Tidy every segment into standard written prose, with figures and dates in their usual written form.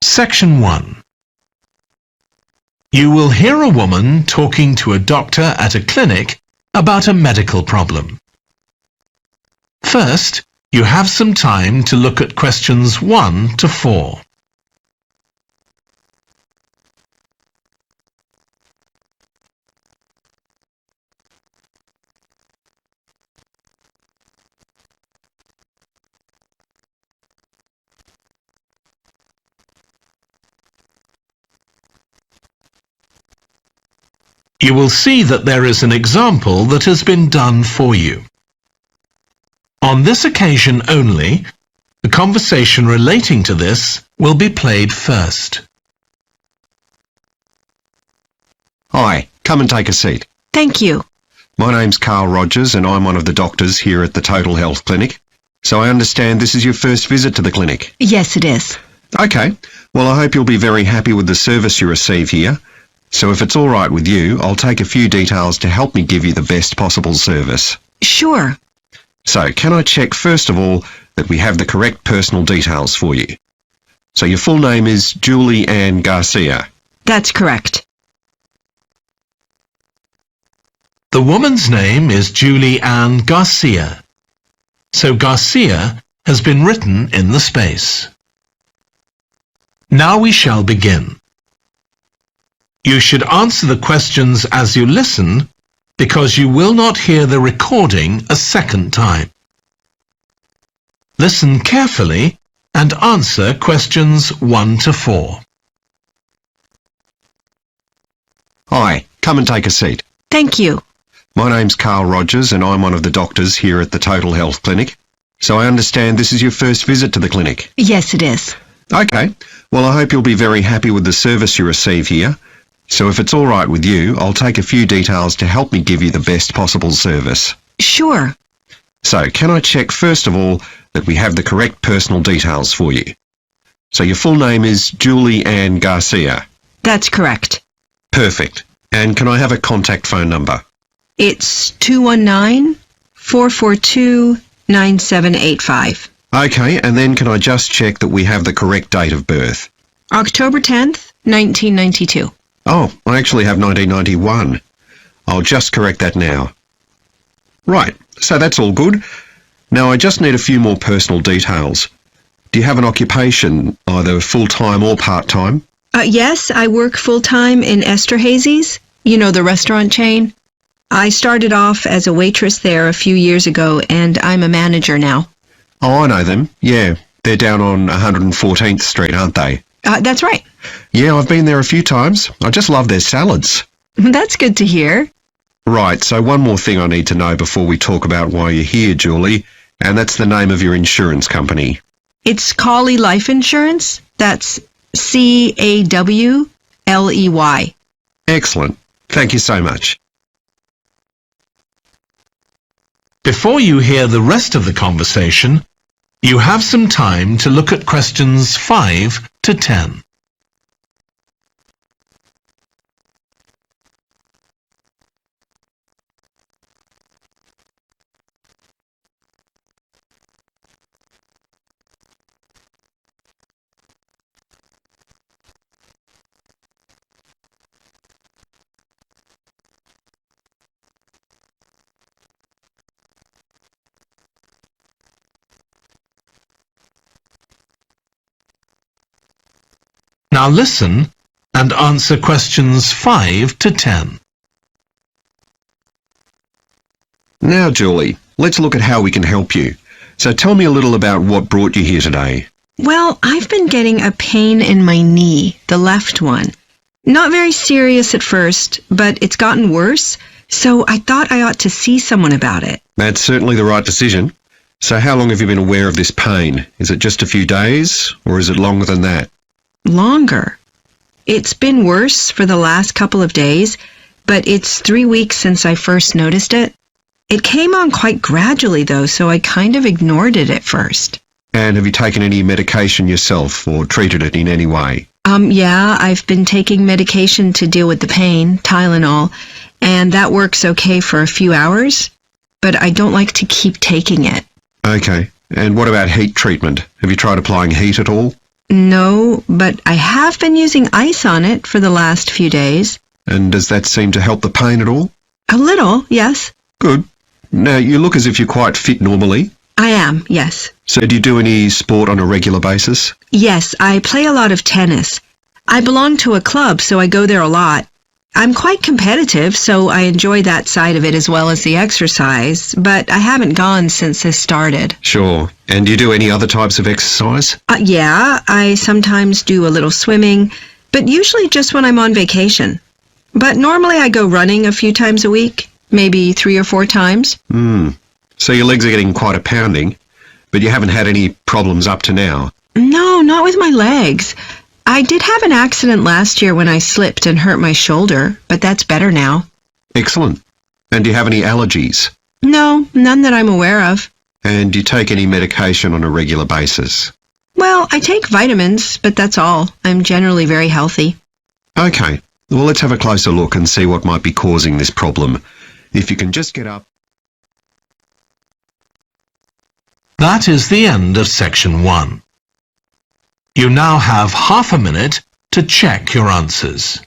Section 1. You will hear a woman talking to a doctor at a clinic about a medical problem. First, you have some time to look at questions 1 to 4. You will see that there is an example that has been done for you. On this occasion only, the conversation relating to this will be played first. Hi, come and take a seat. Thank you. My name's Carl Rogers and I'm one of the doctors here at the Total Health Clinic. So I understand this is your first visit to the clinic? Yes, it is. Okay, well I hope you'll be very happy with the service you receive here. So if it's all right with you, I'll take a few details to help me give you the best possible service. Sure. So can I check first of all that we have the correct personal details for you? So your full name is Julie Ann Garcia. That's correct. The woman's name is Julie Ann Garcia. So Garcia has been written in the space. Now we shall begin. You should answer the questions as you listen, because you will not hear the recording a second time. Listen carefully and answer questions 1 to 4. Hi, come and take a seat. Thank you. My name's Carl Rogers and I'm one of the doctors here at the Total Health Clinic. So I understand this is your first visit to the clinic? Yes, it is. Okay, well I hope you'll be very happy with the service you receive here. So if it's all right with you, I'll take a few details to help me give you the best possible service. Sure. So can I check first of all that we have the correct personal details for you? So your full name is Julie Ann Garcia. That's correct. Perfect. And can I have a contact phone number? It's 219-442-9785. Okay, and then can I just check that we have the correct date of birth? October 10th, 1992. Oh, I actually have 1991. I'll just correct that now. Right, so that's all good. Now I just need a few more personal details. Do you have an occupation, either full-time or part-time? Yes, I work full-time in Esterhazy's, you know, the restaurant chain. I started off as a waitress there a few years ago, and I'm a manager now. Oh, I know them. Yeah, they're down on 114th Street, aren't they? That's right. Yeah, I've been there a few times. I just love their salads. That's good to hear. Right, so one more thing I need to know before we talk about why you're here, Julie, and that's the name of your insurance company. It's Cawley Life Insurance. That's C-A-W-L-E-Y. Excellent. Thank you so much. Before you hear the rest of the conversation, you have some time to look at questions 5 to 10. Now listen and answer questions 5 to 10. Now, Julie, let's look at how we can help you. So tell me a little about what brought you here today. Well, I've been getting a pain in my knee, the left one. Not very serious at first, but it's gotten worse, so I thought I ought to see someone about it. That's certainly the right decision. So how long have you been aware of this pain? Is it just a few days, or is it longer than that? Longer. It's been worse for the last couple of days, but it's 3 weeks since I first noticed it. It came on quite gradually, though, so I kind of ignored it at first. And have you taken any medication yourself or treated it in any way? Yeah, I've been taking medication to deal with the pain, Tylenol, and that works okay for a few hours, but I don't like to keep taking it. Okay. And what about heat treatment? Have you tried applying heat at all? No, but I have been using ice on it for the last few days. And does that seem to help the pain at all? A little, yes. Good. Now, you look as if you're quite fit normally. I am, yes. So do you do any sport on a regular basis? Yes, I play a lot of tennis. I belong to a club, so I go there a lot. I'm quite competitive, so I enjoy that side of it as well as the exercise, but I haven't gone since this started. Sure. And do you do any other types of exercise? Yeah, I sometimes do a little swimming, but usually just when I'm on vacation. But normally I go running a few times a week, maybe 3 or 4 times. So your legs are getting quite a pounding, but you haven't had any problems up to now? No, not with my legs. I did have an accident last year when I slipped and hurt my shoulder, but that's better now. Excellent. And do you have any allergies? No, none that I'm aware of. And do you take any medication on a regular basis? Well, I take vitamins, but that's all. I'm generally very healthy. Okay. Well, let's have a closer look and see what might be causing this problem. If you can just get up. That is the end of section 1. You now have half a minute to check your answers.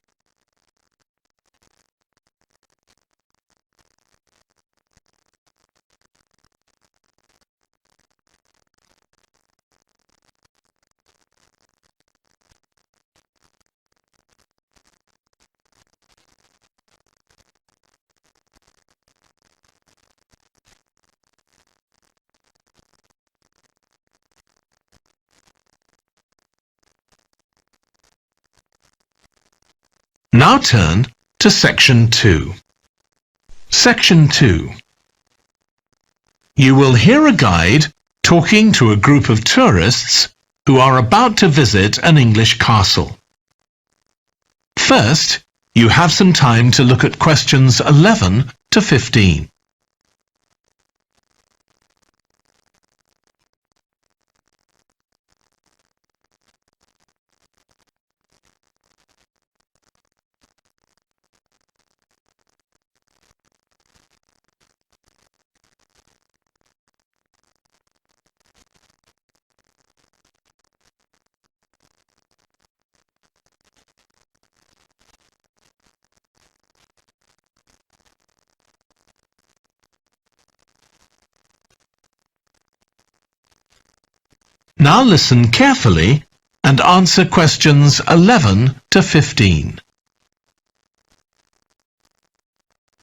Now turn to section 2. Section 2. You will hear a guide talking to a group of tourists who are about to visit an English castle. First, you have some time to look at questions 11 to 15. Now listen carefully and answer questions 11 to 15.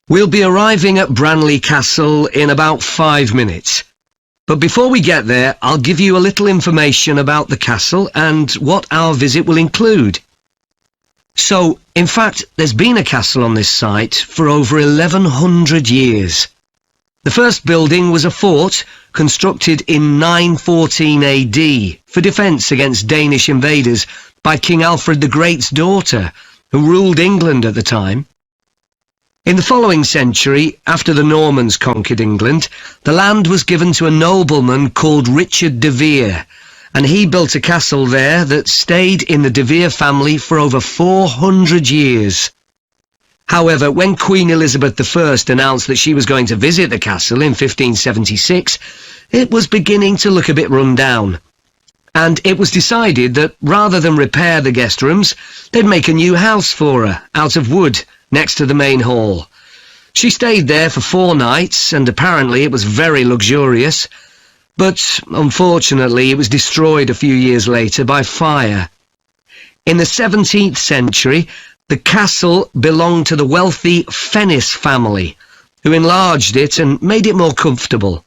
We'll be arriving at Branley Castle in about 5 minutes. But before we get there, I'll give you a little information about the castle and what our visit will include. So, in fact, there's been a castle on this site for over 1100 years. The first building was a fort constructed in 914 AD for defence against Danish invaders by King Alfred the Great's daughter, who ruled England at the time. In the following century, after the Normans conquered England, the land was given to a nobleman called Richard de Vere, and he built a castle there that stayed in the de Vere family for over 400 years. However, when Queen Elizabeth I announced that she was going to visit the castle in 1576, it was beginning to look a bit run down. And it was decided that rather than repair the guest rooms, they'd make a new house for her, out of wood, next to the main hall. She stayed there for 4 nights, and apparently it was very luxurious. But unfortunately, it was destroyed a few years later by fire. In the 17th century, the castle belonged to the wealthy Fennis family, who enlarged it and made it more comfortable.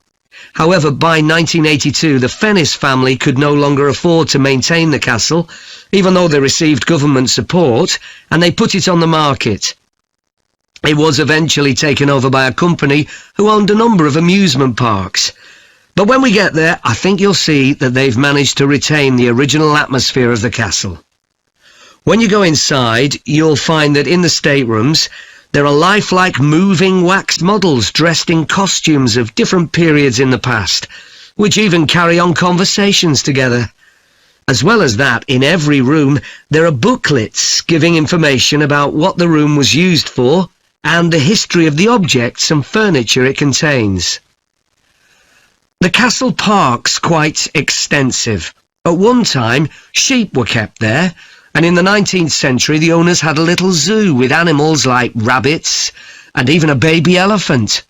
However, by 1982, the Fennis family could no longer afford to maintain the castle, even though they received government support, and they put it on the market. It was eventually taken over by a company who owned a number of amusement parks. But when we get there, I think you'll see that they've managed to retain the original atmosphere of the castle. When you go inside, you'll find that in the staterooms, there are lifelike moving wax models dressed in costumes of different periods in the past, which even carry on conversations together. As well as that, in every room, there are booklets giving information about what the room was used for and the history of the objects and furniture it contains. The castle park's quite extensive, At one time, sheep were kept there, and in the 19th century the owners had a little zoo with animals like rabbits and even a baby elephant.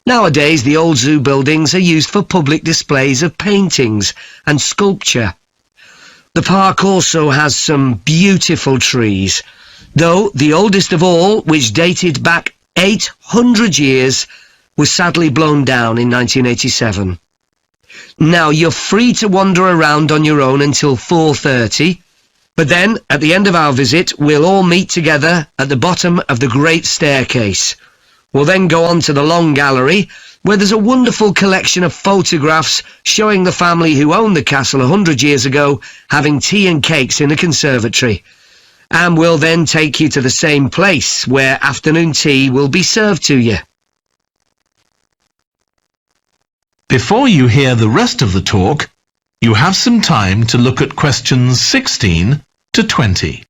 Nowadays the old zoo buildings are used for public displays of paintings and sculpture. The park also has some beautiful trees, though the oldest of all, which dated back 800 years, was sadly blown down in 1987. Now you're free to wander around on your own until 4:30, but then at the end of our visit we'll all meet together at the bottom of the great staircase. We'll then go on to the long gallery, where there's a wonderful collection of photographs showing the family who owned the castle 100 years ago having tea and cakes in the conservatory. And we'll then take you to the same place where afternoon tea will be served to you. Before you hear the rest of the talk, you have some time to look at questions 16 to 20.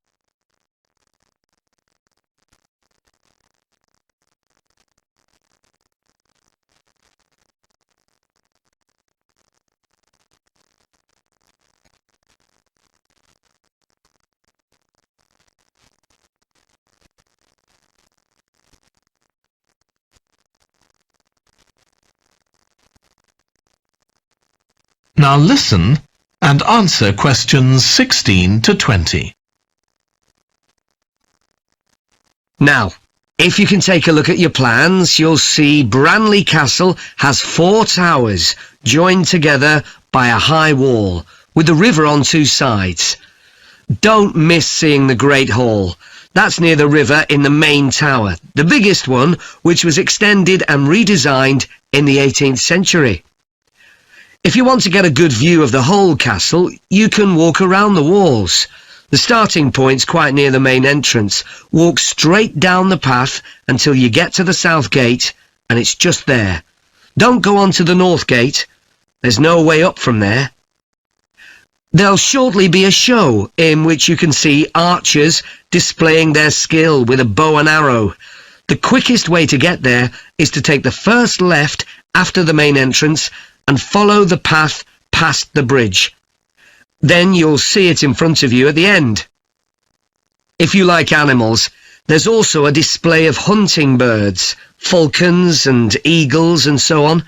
Now listen and answer questions 16 to 20. Now, if you can take a look at your plans, you'll see Branley Castle has 4 towers joined together by a high wall with the river on 2 sides. Don't miss seeing the Great Hall. That's near the river in the main tower, the biggest one, which was extended and redesigned in the 18th century. If you want to get a good view of the whole castle, you can walk around the walls. The starting point's quite near the main entrance. Walk straight down the path until you get to the south gate, and it's just there. Don't go on to the north gate. There's no way up from there. There'll shortly be a show in which you can see archers displaying their skill with a bow and arrow. The quickest way to get there is to take the first left after the main entrance and follow the path past the bridge. Then you'll see it in front of you at the end. If you like animals, there's also a display of hunting birds, falcons and eagles and so on.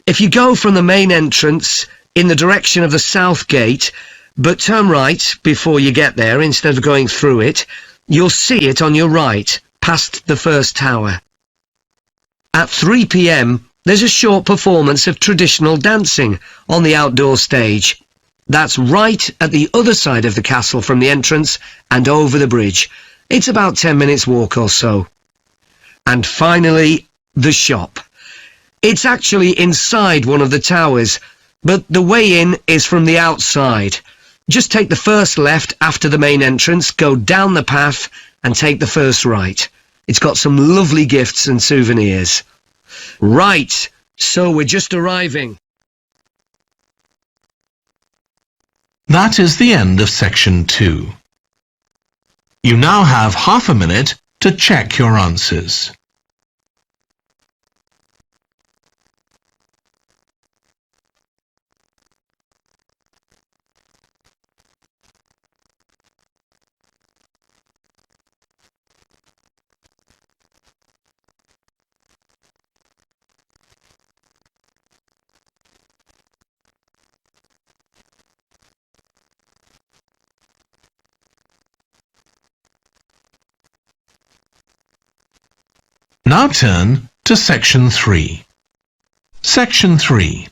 If you go from the main entrance in the direction of the south gate, but turn right before you get there instead of going through it, you'll see it on your right, past the first tower. At 3 p.m, there's a short performance of traditional dancing on the outdoor stage. That's right at the other side of the castle from the entrance and over the bridge. It's about 10 minutes walk or so. And finally, the shop. It's actually inside one of the towers, but the way in is from the outside. Just take the first left after the main entrance, go down the path and take the first right. It's got some lovely gifts and souvenirs. Right, so we're just arriving. That is the end of section 2. You now have half a minute to check your answers. Now turn to section 3. Section 3.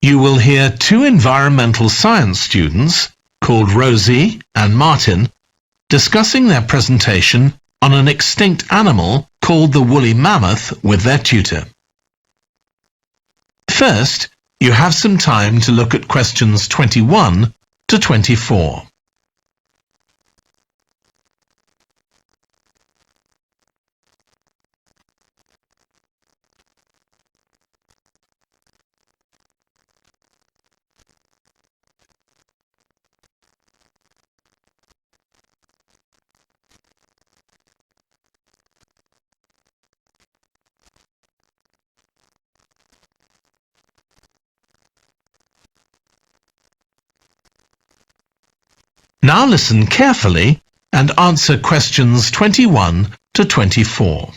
You will hear 2 environmental science students, called Rosie and Martin, discussing their presentation on an extinct animal called the woolly mammoth with their tutor. First, you have some time to look at questions 21 to 24. Now listen carefully and answer questions 21 to 24.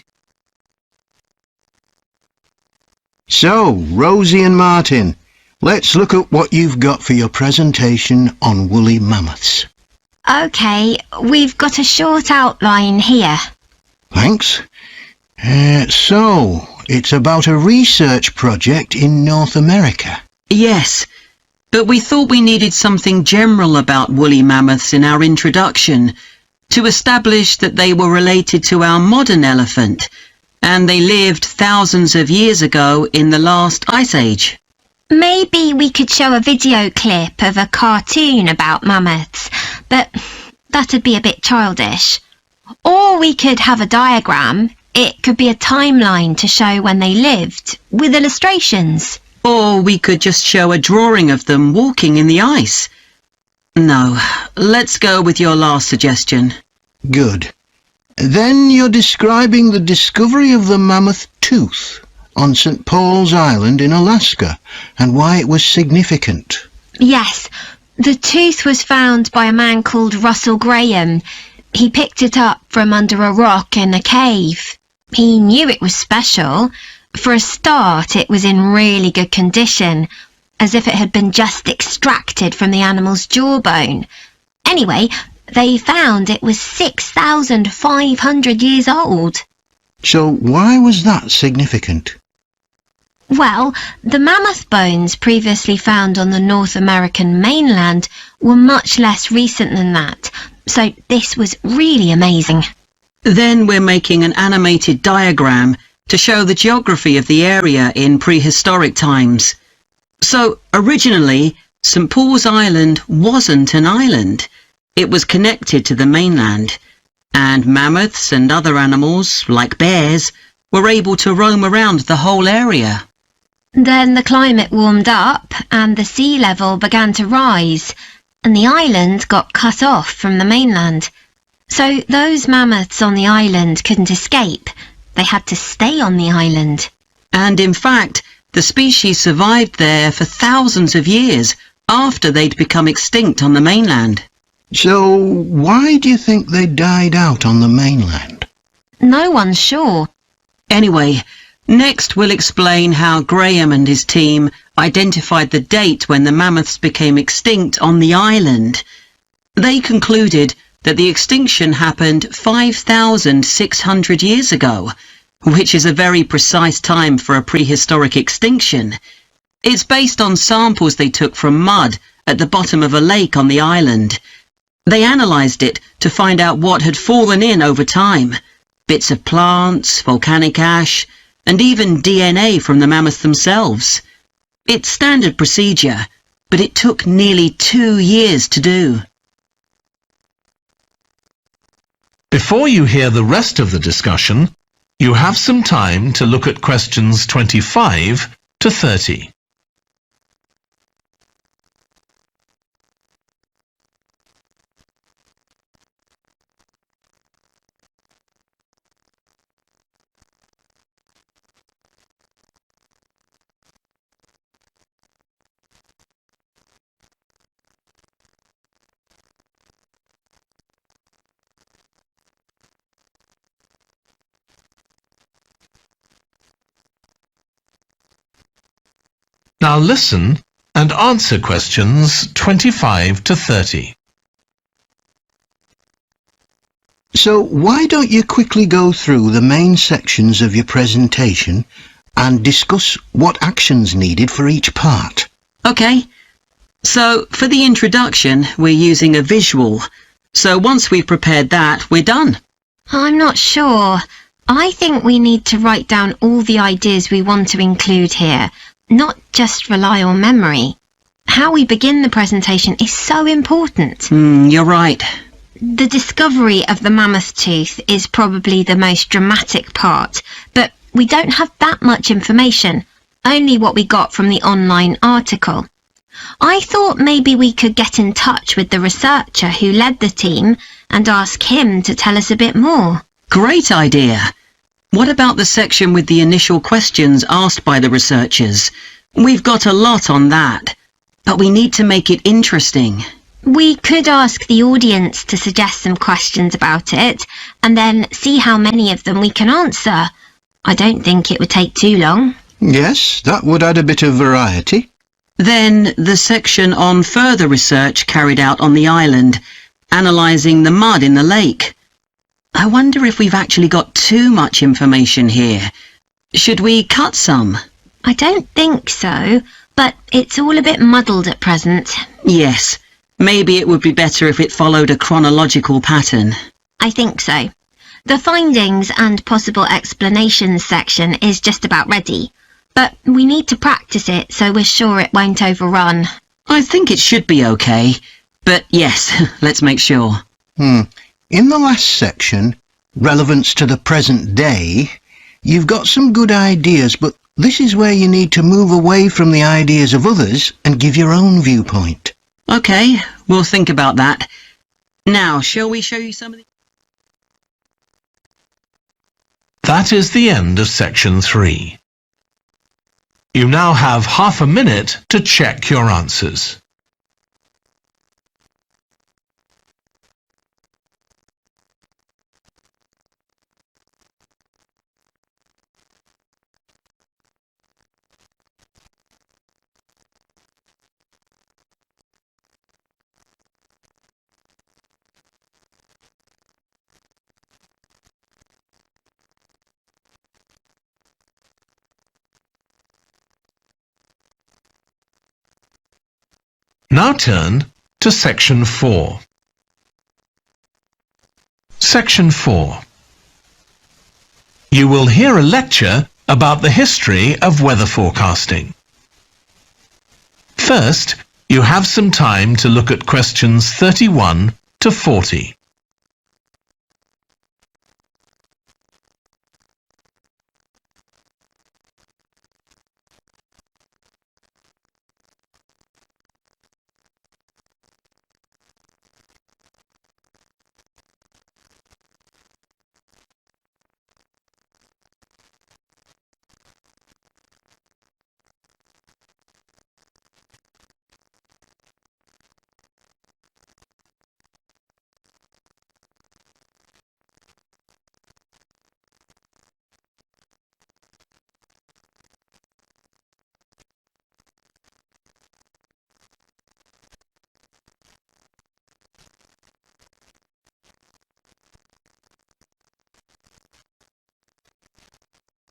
So, Rosie and Martin, let's look at what you've got for your presentation on woolly mammoths. OK, we've got a short outline here. Thanks. So, it's about a research project in North America. Yes, but we thought we needed something general about woolly mammoths in our introduction to establish that they were related to our modern elephant, and they lived thousands of years ago in the last ice age. Maybe we could show a video clip of a cartoon about mammoths, but that'd be a bit childish. Or we could have a diagram. It could be a timeline to show when they lived, with illustrations. Or we could just show a drawing of them walking in the ice. No, let's go with your last suggestion. Good. Then you're describing the discovery of the mammoth tooth on St. Paul's Island in Alaska and why it was significant. Yes, the tooth was found by a man called Russell Graham. He picked it up from under a rock in a cave. He knew it was special. For a start, it was in really good condition, as if it had been just extracted from the animal's jawbone. Anyway, they found it was 6,500 years old. So why was that significant? Well, the mammoth bones previously found on the North American mainland were much less recent than that, so this was really amazing. Then we're making an animated diagram to show the geography of the area in prehistoric times. So, originally, St. Paul's Island wasn't an island. It was connected to the mainland, and mammoths and other animals, like bears, were able to roam around the whole area. Then the climate warmed up and the sea level began to rise, and the island got cut off from the mainland. So those mammoths on the island couldn't escape. They had to stay on the island. And in fact, the species survived there for thousands of years after they'd become extinct on the mainland. So why do you think they died out on the mainland? No one's sure. Anyway, next we'll explain how Graham and his team identified the date when the mammoths became extinct on the island. They concluded that the extinction happened 5,600 years ago, which is a very precise time for a prehistoric extinction. It's based on samples they took from mud at the bottom of a lake on the island. They analysed it to find out what had fallen in over time, bits of plants, volcanic ash, and even DNA from the mammoths themselves. It's standard procedure, but it took nearly 2 years to do. Before you hear the rest of the discussion, you have some time to look at questions 25 to 30. Now listen and answer questions 25 to 30. So why don't you quickly go through the main sections of your presentation and discuss what actions needed for each part? Okay, so for the introduction, we're using a visual. So once we've prepared that, we're done. I'm not sure. I think we need to write down all the ideas we want to include here, not just rely on memory. How we begin the presentation is so important. You're right. The discovery of the mammoth tooth is probably the most dramatic part, but we don't have that much information, only what we got from the online article. I thought maybe we could get in touch with the researcher who led the team and ask him to tell us a bit more. Great idea. What about the section with the initial questions asked by the researchers? We've got a lot on that, but we need to make it interesting. We could ask the audience to suggest some questions about it, and then see how many of them we can answer. I don't think it would take too long. Yes, that would add a bit of variety. Then the section on further research carried out on the island, analysing the mud in the lake. I wonder if we've actually got too much information here. Should we cut some? I don't think so, but it's all a bit muddled at present. Yes, maybe it would be better if it followed a chronological pattern. I think so. The findings and possible explanations section is just about ready, but we need to practice it so we're sure it won't overrun. I think it should be okay, but yes, let's make sure. In the last section, relevance to the present day, you've got some good ideas, but this is where you need to move away from the ideas of others and give your own viewpoint. Okay, we'll think about that. Now, shall we show you some of the... That is the end of section 3. You now have half a minute to check your answers. Now turn to section 4. Section 4. You will hear a lecture about the history of weather forecasting. First, you have some time to look at questions 31 to 40.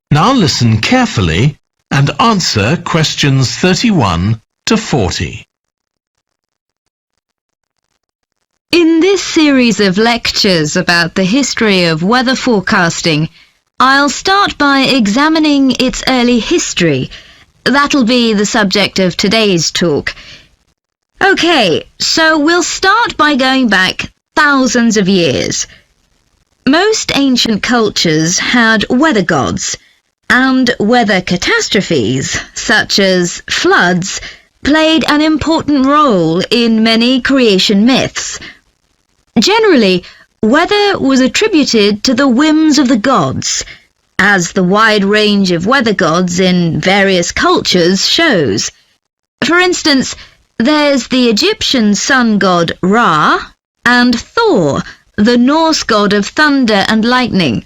Now listen carefully and answer questions 31 to 40. In this series of lectures about the history of weather forecasting, I'll start by examining its early history. That'll be the subject of today's talk. Okay, so we'll start by going back thousands of years. Most ancient cultures had weather gods, and weather catastrophes, such as floods, played an important role in many creation myths. Generally, weather was attributed to the whims of the gods, as the wide range of weather gods in various cultures shows. For instance, there's the Egyptian sun god Ra, and Thor, the Norse god of thunder and lightning.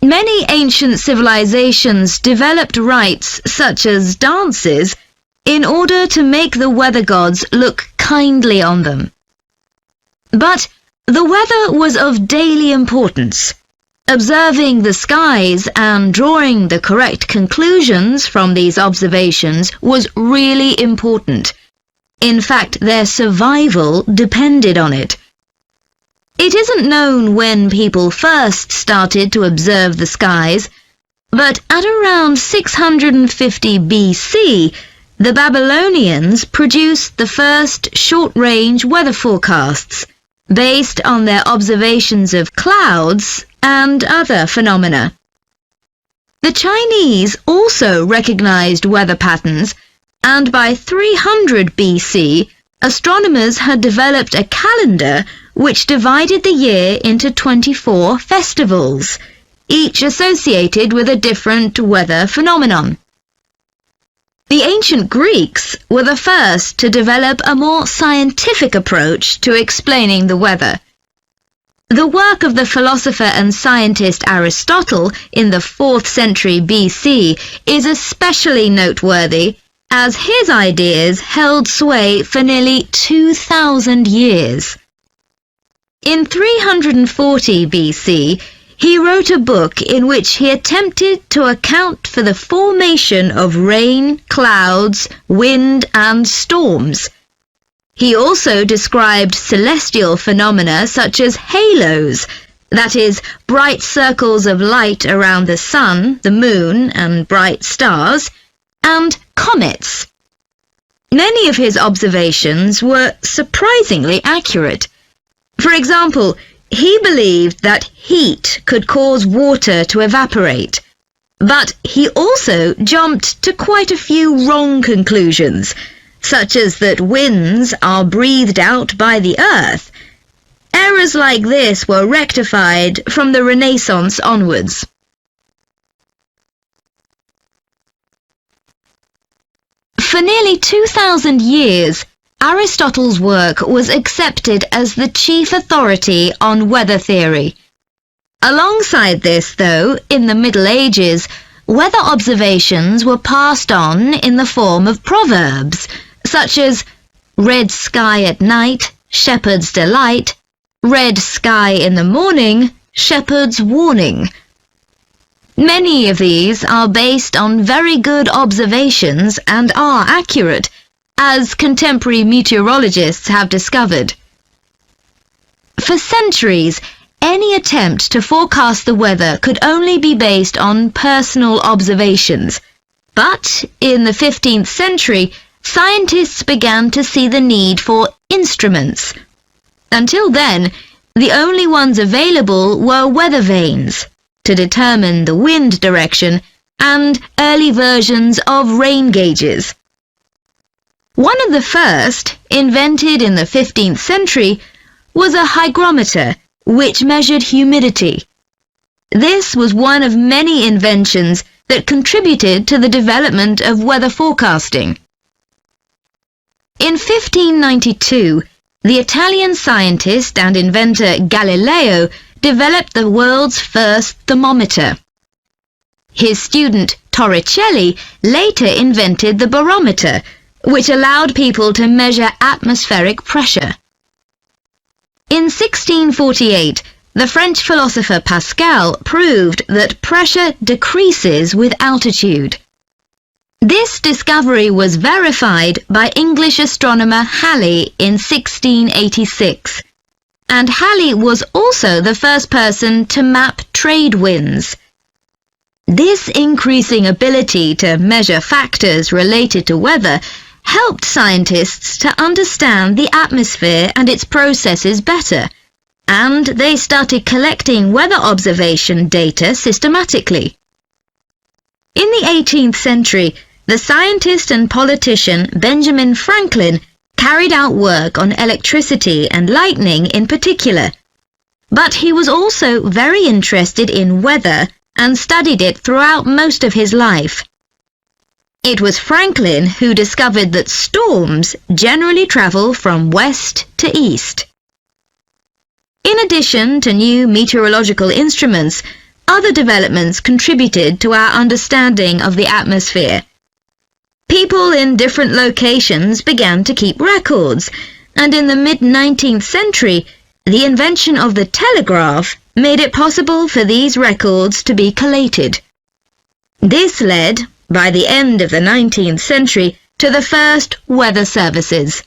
Many ancient civilizations developed rites such as dances in order to make the weather gods look kindly on them. But the weather was of daily importance. Observing the skies and drawing the correct conclusions from these observations was really important. In fact, their survival depended on it. It isn't known when people first started to observe the skies, but at around 650 BC, the Babylonians produced the first short-range weather forecasts, based on their observations of clouds and other phenomena. The Chinese also recognized weather patterns, and by 300 BC, astronomers had developed a calendar which divided the year into 24 festivals, each associated with a different weather phenomenon. The ancient Greeks were the first to develop a more scientific approach to explaining the weather. The work of the philosopher and scientist Aristotle in the 4th century BC is especially noteworthy, as his ideas held sway for nearly 2,000 years. In 340 BC, he wrote a book in which he attempted to account for the formation of rain, clouds, wind, and storms. He also described celestial phenomena such as halos, that is, bright circles of light around the sun, the moon, and bright stars, and comets. Many of his observations were surprisingly accurate. For example, he believed that heat could cause water to evaporate, but he also jumped to quite a few wrong conclusions, such as that winds are breathed out by the earth. Errors like this were rectified from the Renaissance onwards. For nearly 2,000 years, Aristotle's work was accepted as the chief authority on weather theory. Alongside this, though, in the Middle Ages, weather observations were passed on in the form of proverbs, such as red sky at night, shepherd's delight, red sky in the morning, shepherd's warning. Many of these are based on very good observations and are accurate, as contemporary meteorologists have discovered. For centuries, any attempt to forecast the weather could only be based on personal observations. But in the 15th century, scientists began to see the need for instruments. Until then, the only ones available were weather vanes to determine the wind direction and early versions of rain gauges. One of the first, invented in the 15th century, was a hygrometer, which measured humidity. This was one of many inventions that contributed to the development of weather forecasting. In 1592, the Italian scientist and inventor Galileo developed the world's first thermometer. His student Torricelli later invented the barometer, which allowed people to measure atmospheric pressure. In 1648, the French philosopher Pascal proved that pressure decreases with altitude. This discovery was verified by English astronomer Halley in 1686, and Halley was also the first person to map trade winds. This increasing ability to measure factors related to weather helped scientists to understand the atmosphere and its processes better, and they started collecting weather observation data systematically. In the 18th century, the scientist and politician Benjamin Franklin carried out work on electricity and lightning in particular, but he was also very interested in weather and studied it throughout most of his life. It was Franklin who discovered that storms generally travel from west to east. In addition to new meteorological instruments, other developments contributed to our understanding of the atmosphere. People in different locations began to keep records, and in the mid-19th century, the invention of the telegraph made it possible for these records to be collated. This led, by the end of the 19th century, to the first weather services.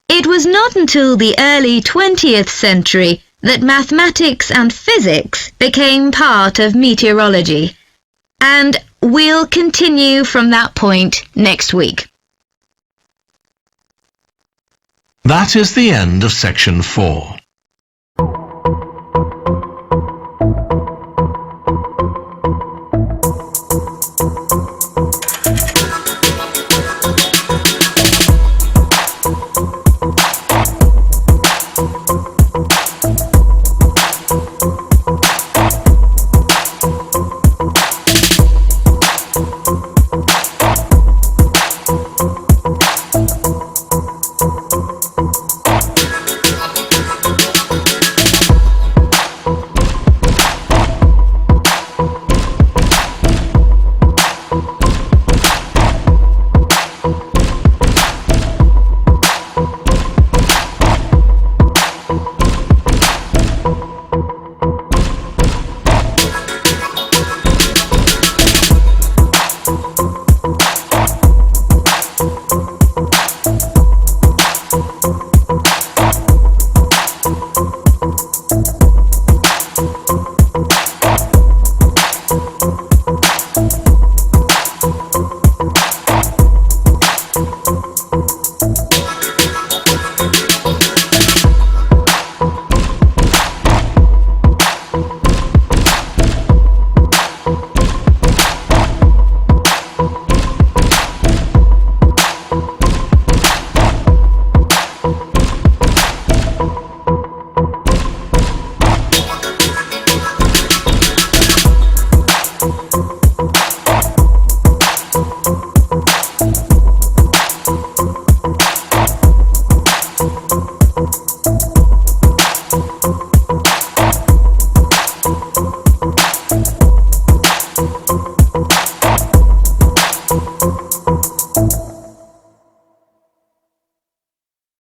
It was not until the early 20th century that mathematics and physics became part of meteorology, and we'll continue from that point next week. That is the end of section 4.